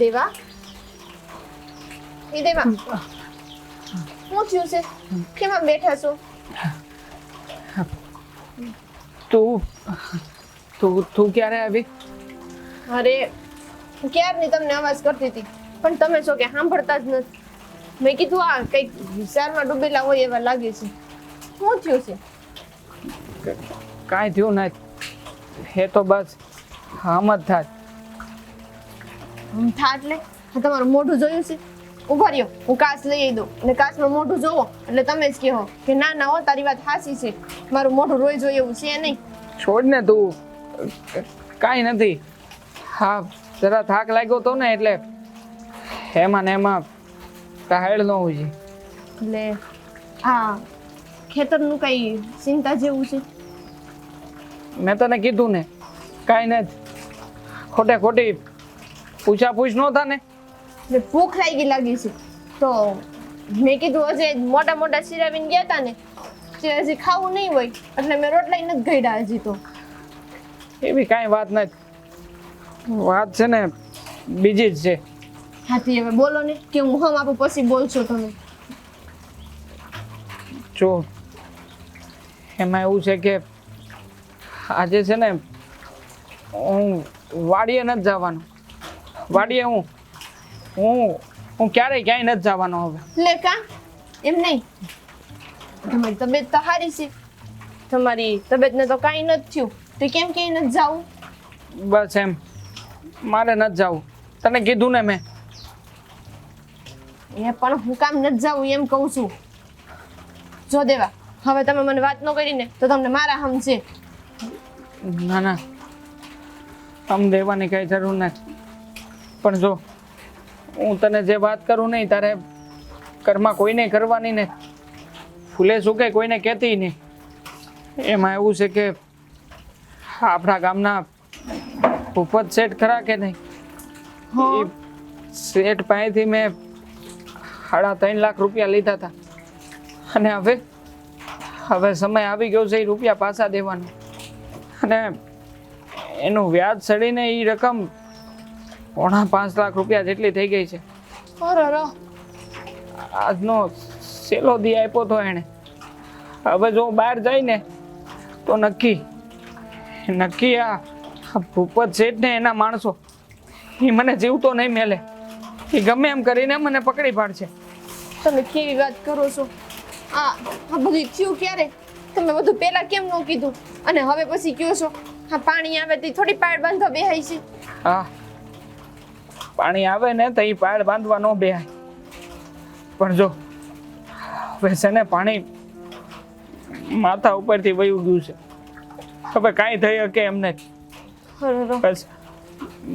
દેવા એ દેવા શું થયું છે? કેમ આમ બેઠા છો? તું ક્યારે આવી? અરે ક્યારની તમને અવાજ કરતી હતી પણ તમે છો કે સાંભળતા જ નથી. મેં કીધું આ કઈક વિચારમાં ડૂબેલા હોય એવા લાગે છે. શું થયું છે? કાંઈ થયું નથી. એ તો બસ આમ જ થાય. આમ થા એટલે તમારું મોઢું જોયું છે? ઉભા રહ્યો, હું કાચ લઈ આવી દઉં અને કાચમાં મોઢું જોવો એટલે તમે જ કહો કે ના ના હો તારી વાત સાચી છે, મારું મોઢું રોઈ જોઈએ એવું છે નહીં. છોડ ને તું, કાંઈ નથી. હા, જરા થાક લાગ્યો તો ને એટલે એમાં ને એમાં કાહેડ ન હોય. એટલે હા ખેતરનું કઈ ચિંતા જેવું છે? મેં તને કીધું ને કાંઈ નથી. ખોટે ખોટી પૂછાપૂછ ન થાય ને. એટલે ભૂખ લાગી છે તો મેં કીધું હજે મોટા મોટા સિરાવીને ગયા હતા ને તે હજી ખાવું નહીં હોય એટલે મેં રોટલા નથી ગયડા હજી. તો એવી કાંઈ વાત નથી. વાત છે ને બીજી જ છે. હાથી હવે બોલો ને કે હું હમ આપું પછી બોલશો તમે. જો એમાં એવું છે કે આજે છે ને હું વાડીએ નથી જવાનું. વાડીએ હું ક્યારેય ક્યાંય નથી જવાનો હવે. લે કા એમ નહીં, તમારી તબિયત તો સારી છે, તમારી તબિયતને તો કાંઈ નથી થયું તો કેમ ક્યાંય નથી જાવું? બસ એમ, મારે નથી જવું. તને કીધું ને મેં. એ પણ હું કામ નથી જાવું એમ કહું છું. જો દેવા હવે તમે મને વાત ન કરી ને તો તમને મારા હમ છે. ના ના, આમ દેવાની કઈ જરૂર નથી. પણ જો હું તને જે વાત કરું નહીં તારે ઘરમાં કોઈને કરવાની ને ફૂલે સુકે કોઈને કહેતી નહીં. એમાં એવું છે કે આપણા ગામના ભૂપત શેઠ ખરા કે નહીં, એ શેઠ પાસેથી મેં 3.5 લાખ રૂપિયા લીધા હતા અને હવે સમય આવી ગયો છે એ રૂપિયા પાછા દેવાનો. અને એનું વ્યાજ ચડીને એ રકમ 4.5 લાખ રૂપિયા જેટલી થઈ ગઈ છે. આજનો સેલો દી આપ્યો તો એને. હવે જો બહાર જાય ને તો નક્કી આ ભૂપત શેઠ ને એના માણસો એ મને જીવતો નહીં મેલે. એ ગમે એમ કરીને મને પકડી પાડશે. તમે કેવી વાત કરો છો? આ બધું થયું ક્યારે? તમે બધું પહેલા કેમ ન કીધું અને હવે પછી કયો છો? હા પાણી આવે તો થોડી પાડ બાંધવા બેહાય છે. હા, પાણી આવે ને તો એ પાડ બાંધવા ન બેહાય. પણ જો હવે છે ને પાણી માથા ઉપરથી વયું ગયું છે. હવે કાંઈ થઈ શકે એમ નથી. બસ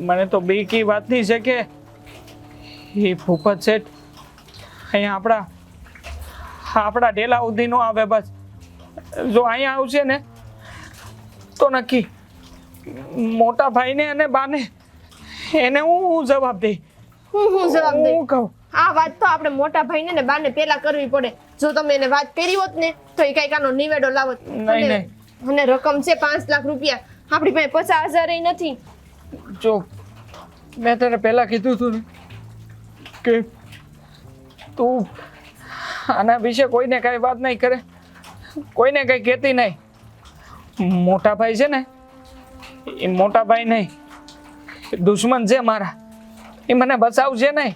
મને તો બીકી વાતની છે કે એ ભૂપત શેઠ અહીંયા આપણા ઢેલા સુધી ન આવે. બસ જો અહીંયા આવશે ને તો નક્કી મોટા ભાઈને અને બાને એને હું જવાબ દઈ. હું જવાબ દઈ? હું કહું આ વાત તો આપણે મોટા ભાઈને ને બાને પહેલા કરવી પડે. જો તમે એને વાત કરી હોત ને તો એ કઈક આનો નિવેડો લાવત. નહીં. અને રકમ છે 5 લાખ રૂપિયા, આપણી પાસે 50,000 નથી. જો મેં તને પહેલા કીધું હતું ને કે તું આના વિશે કોઈને કાંઈ વાત નહીં કરે, કોઈને કંઈ કહેતી નહીં. મોટા ભાઈ છે ને એ મોટા ભાઈ નહીં, દુશ્મન છે મારા. એ મને બચાવશે નહીં,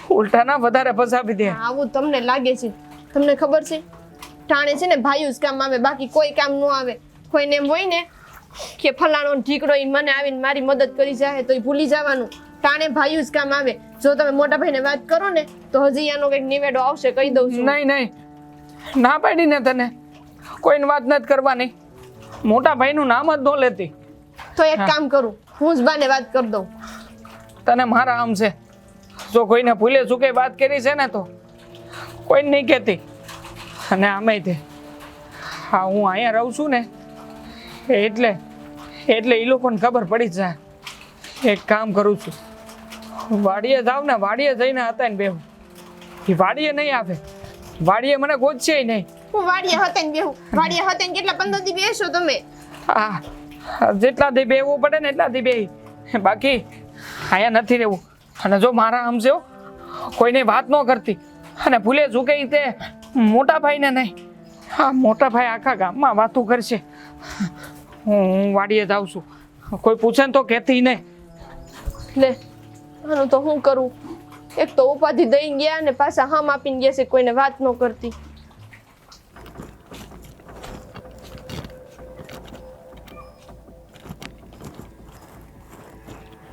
ઉલટાના વધારે ફસાવી દે. આવું તમને લાગે છે? તમને ખબર છે ટાણે છે ને ભાઈઓ જ કામ આવે, બાકી કોઈ કામ ન આવે. કોઈને એમ હોય ને કે ફલાણો ઢીકડો ઈ મને આવીને મારી મદદ કરી જાય તો એ ભૂલી જવાનું. ટાણે ભાઈઓ જ કામ આવે. જો તમે મોટા ભાઈને વાત કરો ને તો હજી આનો કંઈક નિવેડો આવશે, કહી દઉં છું. નહીં, ના પાડી ને તને કોઈને વાત નથી કરવાની. મોટા ભાઈનું નામ જ ન લેતી. તો એક કામ કરું, હું જ બાને વાત કરી દઉં. તને મારા આમ છે, જો કોઈને ભૂલે ચૂકે વાત કરી છે ને તો કોઈને નહીં કહેતી. અને આમે તે હા હું અહીંયા રહું છું ને એટલે એ લોકોને ખબર પડી જ જાય. એક કામ કરું છું, વાડીએ જાવ ને વાડીએ જઈને હતા ને બેહું. એ વાડીએ નહીં આવે, વાડીએ મને ગોતશે નહીં. હું વાડીએ હતા ને બેહું? વાડીએ હતા ને કેટલા 15 દી બેસો તમે? હા, જેટલા દી બેહવું પડે ને એટલા દી બેહી. બાકી આયા નથી રહેવું. અને જો મારા સમજો કોઈને વાત ન કરતી અને ભૂલે ચૂકે તે મોટા ભાઈને નહીં, હા મોટા ભાઈ આખા ગામમાં વાતું કરશે. હું વાડીએ જાઉં છું, કોઈ પૂછે ને તો કહેતી નહીં. લે આનું તો હું કરું? એક તો ઉપાધિ દઈ ગયા ને પાછા હમ આપીને ગયા છે, કોઈને વાત ન કરતી.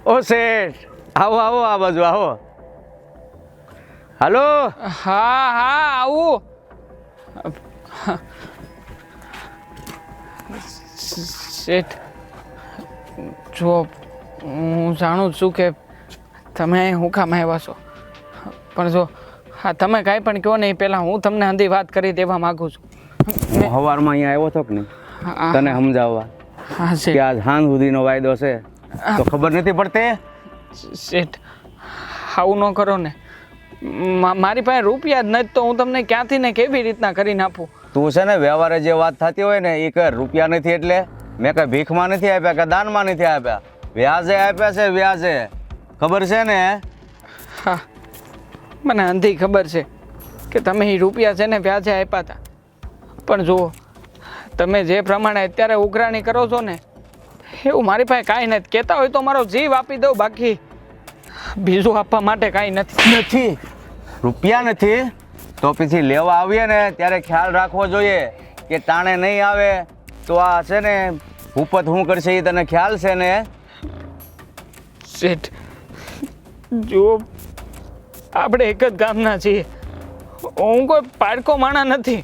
ઓ શેઠ, આવો આવો, આ બાજુ આવો. હાલો. હા હા આવું. શેઠ, જો હું જાણું છું કે તમે હું કામ આવ્યા છો, પણ જો હા તમે કાંઈ પણ કહો નહીં, પહેલાં હું તમને હંધી વાત કરી દેવા માગું છું. હું સવારમાં અહીંયા આવ્યો હતો કે નહીં હા તને સમજાવવા હા કે શેઠ. આજ સાંજ સુધીનો વાયદો છે તો ખબર નથી પડતી? શેઠ આવું ન કરો ને, મારી પાસે રૂપિયા જ નથી તો હું તમને ક્યાંથી ને કેવી રીતના કરીને આપું? તું છે ને વ્યવહારે જે વાત થતી હોય ને એ કર. રૂપિયા નથી એટલે મેં કઈ ભીખમાં નથી આપ્યા કે દાનમાં નથી આપ્યા, વ્યાજે આપ્યા છે, વ્યાજે. ખબર છે ને? હા મને અંધી ખબર છે કે તમે એ રૂપિયા છે ને વ્યાજે આપ્યા હતા, પણ જુઓ તમે જે પ્રમાણે અત્યારે ઉઘરાણી કરો છો ને એવું મારી પાસે કાંઈ નથી. કહેતા હોય તો મારો જીવ આપી દઉં, બાકી બીજું આપવા માટે કાંઈ નથી. નથી રૂપિયા નથી તો પછી લેવા આવીએ ને ત્યારે ખ્યાલ રાખવો જોઈએ કે ટાણે નહીં આવે તો આ છે ને ભૂપત શું કરશે એ તને ખ્યાલ છે ને? શેઠ જુઓ આપણે એક જ ગામના છીએ, હું કોઈ પાડકો માણા નથી,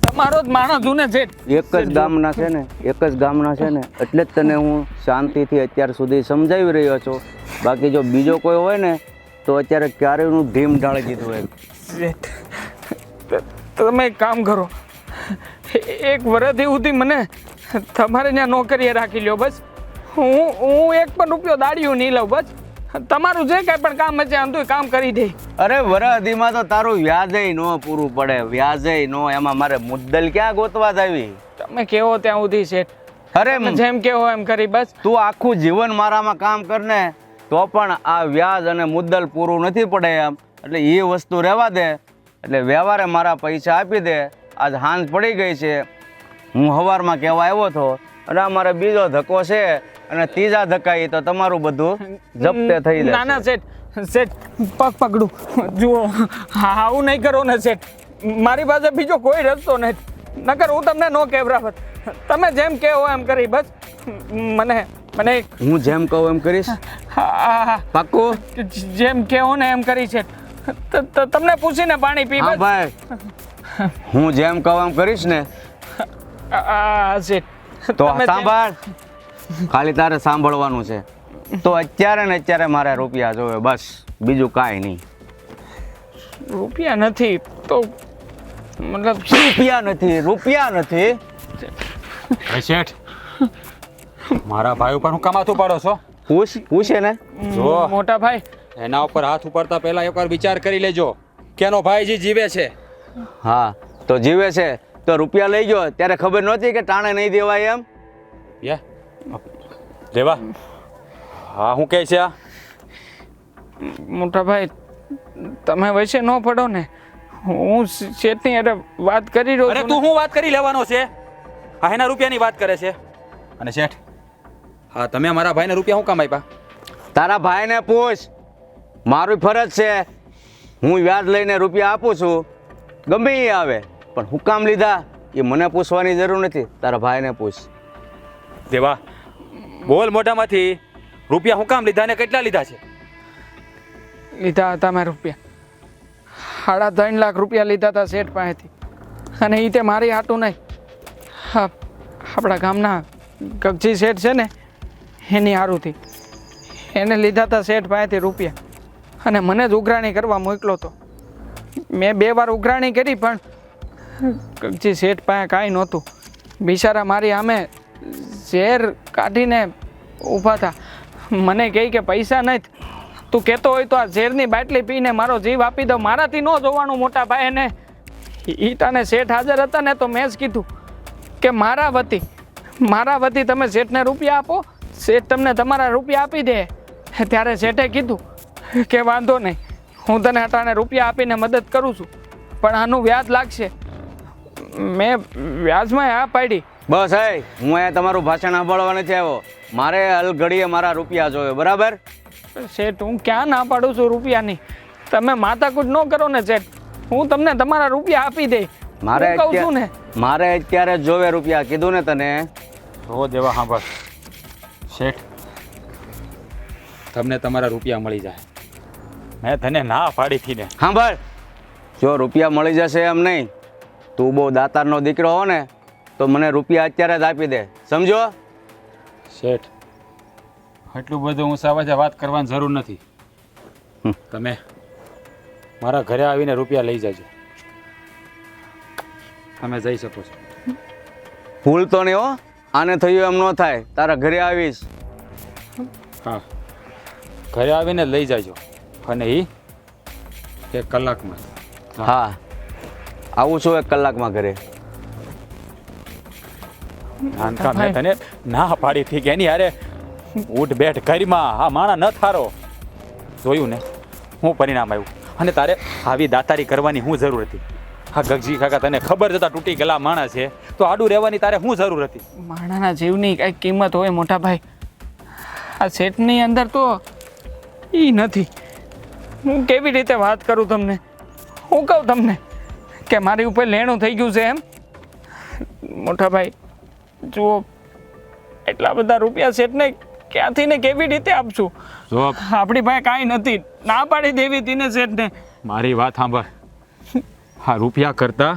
તમારો જ માણસ છું ને શેઠ. એક જ ગામના છે ને, એક જ ગામના છે ને એટલે જ તને હું શાંતિથી અત્યાર સુધી સમજાવી રહ્યો છું. બાકી જો બીજો કોઈ હોય ને તો અત્યારે ક્યારેયનું ધીમ ઢાળી દીધું હોય. શેઠ તમે એક કામ કરો, એક વર્ષથી સુધી મને તમારે ત્યાં નોકરીએ રાખી લ્યો બસ. હું એક પણ રૂપિયો દાડિયું નહીં લઉં, બસ તમારું જે કાંઈ પણ કામ હશે આમ કામ કરી દે. અરે વરદીમાં તો તારું વ્યાજે ન પૂરું પડે, વ્યાજે નો. એમાં મારે મુદ્દલ ક્યાં ગોતવા જ આવી? તમે કેવો ત્યાં સુધી શેઠ, અરે તમે જેમ કેવો એમ કરી બસ. તું આખું જીવન મારામાં કામ કરને તો પણ આ વ્યાજ અને મુદ્દલ પૂરું નથી પડે એમ, એટલે એ વસ્તુ રહેવા દે. એટલે વ્યવહારે મારા પૈસા આપી દે. આજ હાંજ પડી ગઈ છે, હું સવારમાં કહેવા આવ્યો હતો અને આ મારે બીજો ધક્કો છે અને ત્રીજા ધક્કા તો તમારું બધું જપ્તે થઈ જાય. ના ના શેઠ પગ પકડું. જુઓ હા આવું નહીં કરો ને શેઠ, મારી પાસે બીજો કોઈ રસ્તો નથી, નકર હું તમને નો કહેવરાવત. તમે જેમ કહો એમ કરી બસ. મને હું જેમ કહું એમ કરીશ? હા પાક્કું? જેમ કહો ને એમ કરી છે. તમને પૂછીને પાણી પી હા બસ. ભાઈ, હું જેમ કહું એમ કરીશ ને શેઠ તો તમે જેમ- સાંભળ, ખાલી તારે સાંભળવાનું છે. તો અત્યારે ને અત્યારે મારે રૂપિયા જોવે બસ, બીજું કાંઈ નહીં. રૂપિયા નથી તો મતલબ રૂપિયા નથી. અરે શેઠ, મારા ભાઈ ઉપર હું કમાતું પાડો છો? પૂછે ને. જો. મોટા ભાઈ એના ઉપર હાથ ઉપાડતા પહેલા એકવાર વિચાર કરી લેજો કે એનો ભાઈ જે જીવે છે. હા તો જીવે છે તો રૂપિયા લઈ ગયો ત્યારે ખબર નહોતી કે ટાણે નહીં દેવાય એમ? યા દેવા. હા હું કહે છે આ? મોટા ભાઈ તમે વચ્ચે ન પડો ને, હું શેઠની અરે વાત કરી રહ્યો અરે છું તું ને. હું વાત કરી લેવાનો છે? હા એના રૂપિયાની વાત કરે છે. અને શેઠ, હા તમે મારા ભાઈને રૂપિયા હું કામ આપ્યા? તારા ભાઈને પૂછ, મારું ફરજ છે. હું વ્યાજ લઈને રૂપિયા આપું છું, ગમે એ આવે, પણ હું કામ લીધા એ મને પૂછવાની જરૂર નથી, તારા ભાઈને પૂછ. દેવા બોલ મોઢામાંથી, રૂપિયા હું કામ લીધા ને કેટલા લીધા છે? લીધા હતા મેં રૂપિયા 3.5 લાખ રૂપિયા લીધા હતા શેઠ પાસેથી, અને એ તે મારી હાટું નહીં, હા આપણા ગામના ગગજી શેઠ છે ને એની હારુંથી એને લીધા હતા શેઠ પાસેથી રૂપિયા, અને મને જ ઉઘરાણી કરવા મોકલો હતો. મેં 2 વાર ઉઘરાણી કરી પણ ગગજી શેઠ પાસે કાંઈ નહોતું. બિચારા મારી સામે ઝેર કાઢીને ઊભા હતા. મને કહે કે પૈસા નથી, તું કહેતો હોય તો આ ઝેરની બાટલી પીને મારો જીવ આપી દો. મારાથી ન જોવાનું મોટા ભાઈ. એને ઈટાને શેઠ હાજર હતા ને તો મેં જ કીધું કે મારા વતી તમે શેઠને રૂપિયા આપો, શેઠ તમને તમારા રૂપિયા આપી દે. ત્યારે શેઠે કીધું કે વાંધો નહીં, હું તને અટાણે રૂપિયા આપીને મદદ કરું છું, પણ આનું વ્યાજ લાગશે. મેં વ્યાજમાં હા પાડી. બસ હે, હું અહીંયા તમારું ભાષણ સાંભળવા નથી આવ્યો. મારે હલઘડીએ મારા રૂપિયા જોઈએ, બરાબર? શેઠ, હું ક્યાં ના પાડું છું રૂપિયાની? તમે માથાકૂટ ન કરો ને શેઠ, હું તમને તમારા રૂપિયા આપી દઈ. મારે હું કહું છું ને. મારે અત્યારે જ જોવે રૂપિયા, કીધું ને તને. જો દેવા સાંભળ શેઠ, તમને તમારા રૂપિયા મળી જાય. મેં તને ના પાડી હતી ને. સાંભળ, જો રૂપિયા મળી જશે એમ નહીં, તું બહુ દાતારનો દીકરો હો ને તો મને રૂપિયા અત્યારે જ આપી દે, સમજો? શેઠ, એટલું બધું ઊંચા અવાજે વાત કરવાની જરૂર નથી. તમે મારા ઘરે આવીને રૂપિયા લઈ જજો. તમે જઈ શકો છો. ભૂલ તો નહીં હો, આને થયું એમ ન થાય. તારા ઘરે આવીશ. હા, ઘરે આવીને લઈ જાજો, અને એ 1 કલાકમાં. હા, આવું છું 1 કલાકમાં ઘરે. નાનકા, મેં તને ના પાડી હતી કે એની હારે ઉઠ બેઠ ઘરમાં. આ માણા ન થારો. જોયું ને હું પરિણામ આવ્યું. અને તારે આવી દાતારી કરવાની શું જરૂર હતી? હા ગગજી કાકા, તને ખબર જતા તૂટી ગયેલા માણસ છે તો આડું રહેવાની તારે શું જરૂર હતી? માણાના જીવની કાંઈક કિંમત હોય મોટા ભાઈ. આ શેઠની અંદર તો એ નથી. હું કેવી રીતે વાત કરું તમને? હું કહું તમને કે મારી ઉપર લેણું થઈ ગયું છે એમ? મોટા ભાઈ જુઓ, એટલા બધા રૂપિયા શેઠને ક્યાંથી ને કેવી રીતે આપશું? જો આપણી પાસે કાંઈ નથી, ના પાડી દેવી હતી ને શેઠને. મારી વાત સાંભળ, હા રૂપિયા કરતા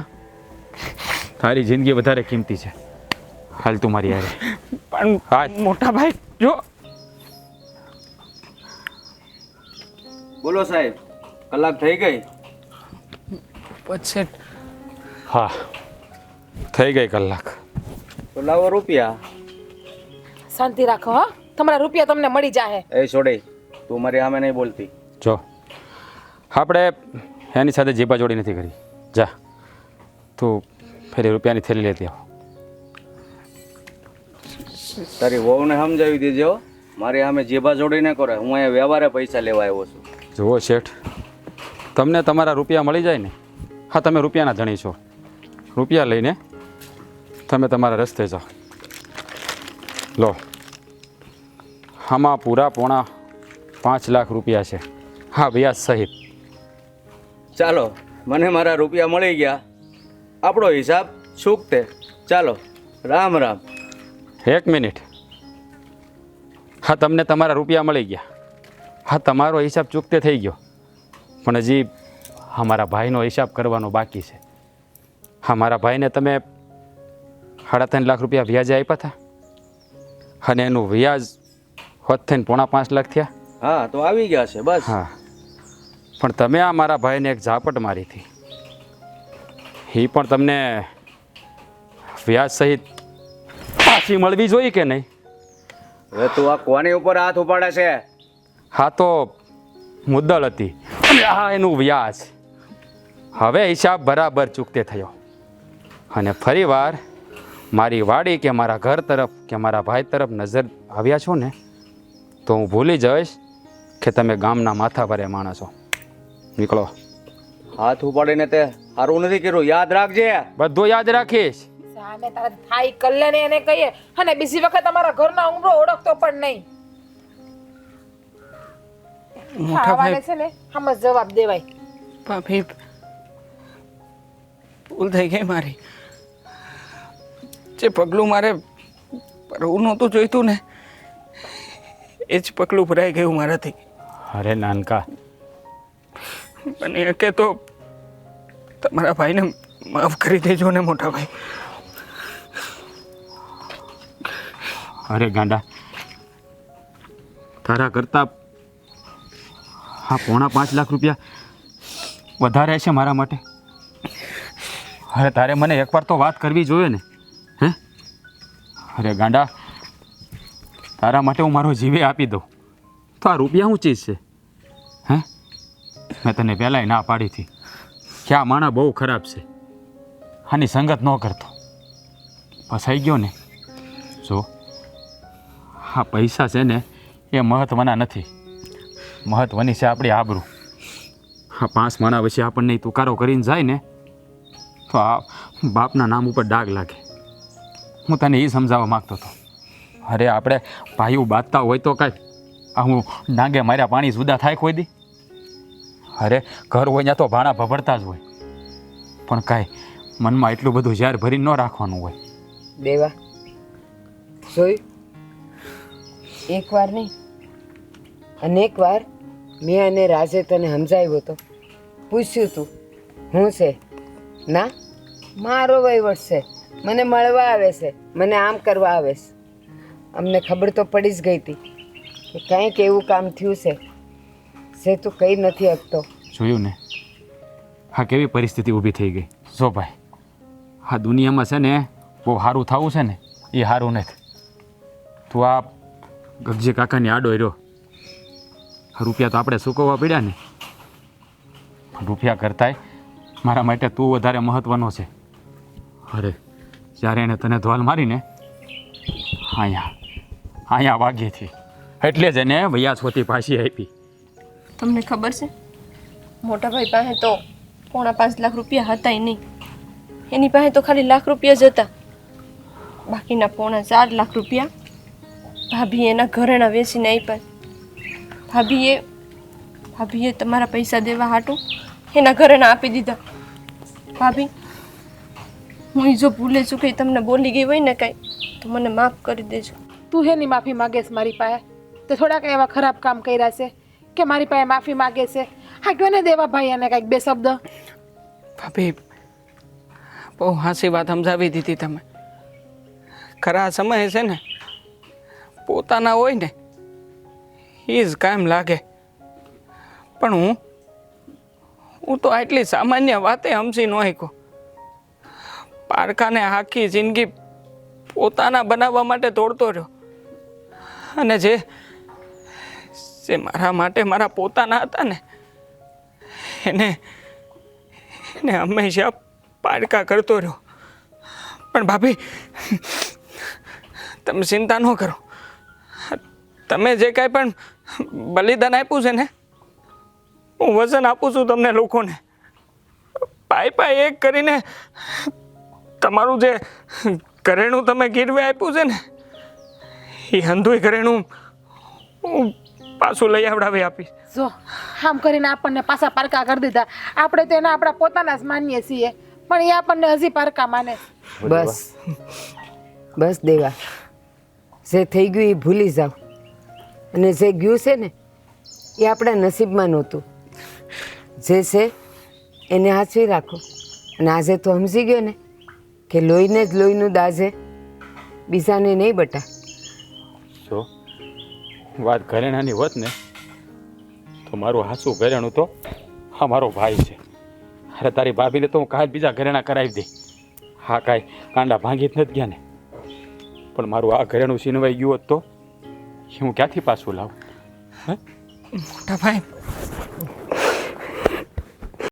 તારી જિંદગી વધારે કિંમતી છે. હાલ તું મારી યારે. પણ મોટા ભાઈ જો. બોલો સાહેબ, કલાક થઈ ગઈ? પછી હા થઈ ગઈ કલાક. તો લાવો રૂપિયા. શાંતિ રાખો હો, તમારા રૂપિયા તમને મળી જાહે. એ છોડી, તું મારી સામે નહીં બોલતી. જો આપણે એની સાથે જીબાજોડી નથી કરી. જા તું ફરી રૂપિયાની થેલી લેતી આવ. તારી વહુને સમજાવી દેજો, મારી સામે જીભા જોડી ન કરે. હું અહીંયા વ્યવહારે પૈસા લેવા આવ્યો છું. જુઓ શેઠ, તમને તમારા રૂપિયા મળી જાય ને, હા તમે રૂપિયાના ધણી છો. રૂપિયા લઈને તમે તમારા રસ્તે જાઓ. લો, આમાં પૂરા પોણા 5 લાખ રૂપિયા છે. હા વ્યાજ સહિત. ચાલો, મને મારા રૂપિયા મળી ગયા. આપણો હિસાબ ચૂકતે. ચાલો, રામ રામ. 1 મિનિટ. હા તમને તમારા રૂપિયા મળી ગયા. હા તમારો હિસાબ ચૂકતે થઈ ગયો, પણ હજી અમારા ભાઈનો હિસાબ કરવાનો બાકી છે. હા મારા ભાઈને તમે 3.5 લાખ રૂપિયા વ્યાજે આપ્યા હતા, અને એનું વ્યાજ હોત થઈને પોણા 5 લાખ થયા. હા, તો આવી ગયા છે બસ. હા, પણ તમે આ મારા ભાઈને એક ઝાપટ મારી હતી, એ પણ તમને વ્યાજ સહિત પાછી મળવી જોઈએ કે નહીં? હવે તું આ કોની ઉપર હાથ ઉપાડે છે? હા તો મુદ્દલ હતી, અને આ એનું વ્યાજ. હવે હિસાબ બરાબર ચૂકતે થયો, અને ફરીવાર મારી વાડી કે મારા ઘર તરફ કે મારા ભાઈ તરફ નજર આવ્યા છો ને તો હું ભૂલી જઈશ કે તમે ગામના માથા ભરે માણસ છો. નીકળો. હાથ ઉપાડીને તે સારું નથી કર્યું, યાદ રાખજે. બધું યાદ રાખીશ. સામે તારા થાય કલ્યાણ એને કહીએ, અને બીજી વખત અમારા ઘરના ઉમરો ઓળખતો પણ નહીં. મોટા ખાવાને ભાઈ છે ને આમ જ જવાબ દેવાય. ભાભી ભૂલ થઈ ગઈ મારી. જે પગલું મારે ભરવું નહોતું જોઈતું ને એ જ પગલું ભરાઈ ગયું મારાથી. અરે નાનકા, બની શકે તો તમારા ભાઈને માફ કરી દેજો ને મોટા ભાઈ. અરે ગાંડા, તારા કરતા હા પોણા 5 લાખ રૂપિયા વધારે છે મારા માટે. અરે તારે મને એકવાર તો વાત કરવી જોઈએ ને. હે અરે ગાંડા, તારા માટે હું મારો જીવે આપી દઉં તો આ રૂપિયા શું ચીજ છે? હે મેં તને પહેલાંય ના પાડી હતી કે આ માણા બહુ ખરાબ છે, આની સંગત ન કરતો. ફસાઈ ગયો ને. જો હા પૈસા છે ને એ મહત્ત્વના નથી, મહત્ત્વની છે આપણી આબરૂ. આ 5 માણા વચ્ચે આપણને ઈ તુકારો કરીને જાય ને તો આ બાપના નામ ઉપર ડાઘ લાગે. હું તને એ સમજાવવા માગતો હતો. અરે આપણે ભાઈઓ બાંધતા હોય તો કાંઈ આ હું ડાંગે માર્યા પાણી જુદા થાય કોઈ દી? અરે ઘર હોય ત્યાં તો ભાણા ભભડતા જ હોય, પણ કાંઈ મનમાં એટલું બધું ઝેર ભરીને ન રાખવાનું હોય. દેવા જોયું, એકવાર નહીં અનેક વાર મેં અને રાજે તને સમજાવ્યો હતો, પૂછ્યું તું હું છે ના મારો વહીવટ છે, મને મળવા આવે છે, મને આમ કરવા આવે છે. અમને ખબર તો પડી જ ગઈ હતી કે કંઈક એવું કામ થયું છે જે તું કહી નથી શકતો. જોયું ને હા કેવી પરિસ્થિતિ ઊભી થઈ ગઈ. જો ભાઈ આ દુનિયામાં છે ને બહુ સારું થવું છે ને એ સારું નથી. તું આ ગગજી કાકાની આડો રહ્યો. રૂપિયા તો આપણે ચૂકવવા પડ્યા ને, રૂપિયા કરતાંય મારા માટે તું વધારે મહત્ત્વનો છે. અરે જ્યારે એણે તને ધોલ મારીને અહીંયા વાગીથી એટલે જ એને વૈયા છોતી પાછી આપી. તમને ખબર છે મોટા ભાઈ પાસે તો 4.5 લાખ રૂપિયા હતા નહીં, એની પાસે તો ખાલી લાખ રૂપિયા જ હતા. બાકીના 4.5 લાખ રૂપિયા ભાભીએ એના ઘરેણા વેચીને આપ્યા. ભાભીએ તમારા પૈસા દેવા હાટું એના ઘરેણા આપી દીધા. ભાભી હું જો ભૂલે ચૂકી તમને બોલી ગઈ હોય ને કાંઈ તો મને માફ કરી દેજો. તું હેની માફી માગેશ મારી પાસે? તે થોડાક એવા ખરાબ કામ કર્યા છે કે મારી પાસે માફી માગે છે? હા કયો ને દેવા ભાઈ એને કાંઈક 2 શબ્દ. ભાભી બહુ હાસી વાત સમજાવી દીધી તમે. ખરા સમય છે ને પોતાના હોય ને એ જ કાયમ લાગે, પણ હું તો આટલી સામાન્ય વાતે સમજી ન શક્યો. પારકાને આખી જિંદગી પોતાના બનાવવા માટે દોડતો રહ્યો, અને જે મારા માટે મારા પોતાના હતા ને એને હંમેશા પારકા કરતો રહ્યો. પણ ભાભી તમે ચિંતા ન કરો, તમે જે કાંઈ પણ બલિદાન આપ્યું છે ને હું વચન આપું છું તમને લોકોને. પાઈ એક કરીને તમારું જે ઘરેણું તમે ગીરવે આપ્યું છે ને એ હંધુય ઘરેણું હું પાછું લઈ આવડાવી આપીશ. જો આમ કરીને આપણને પાછા પારકા કરી દીધા. આપણે તો એના આપણા પોતાના જ માનીએ છીએ, પણ એ આપણને હજી પારકા માને. બસ દેવા, જે થઈ ગયું એ ભૂલી જાઓ, અને જે ગયું છે ને એ આપણા નસીબમાં નહોતું. જે છે એને સાચવી રાખો. અને આજે તો સમજી ગયો ને કે લોહીને જ લોહીનું દાજે, બીજાને નહીં બટા. જો વાત ઘરેણાની હોત ને તો મારું હાસું ઘરેણું તો હા મારો ભાઈ છે. અરે તારી ભાભીને તો હું કાલ બીજા ઘરેણા કરાવી દઈ. હા કાંઈ કાંડા ભાંગી જ નથી ગયા ને, પણ મારું આ ઘરેણું છીનવાઈ ગયું હોત તો હું ક્યાંથી પાછું લાવું? મોટા ભાઈ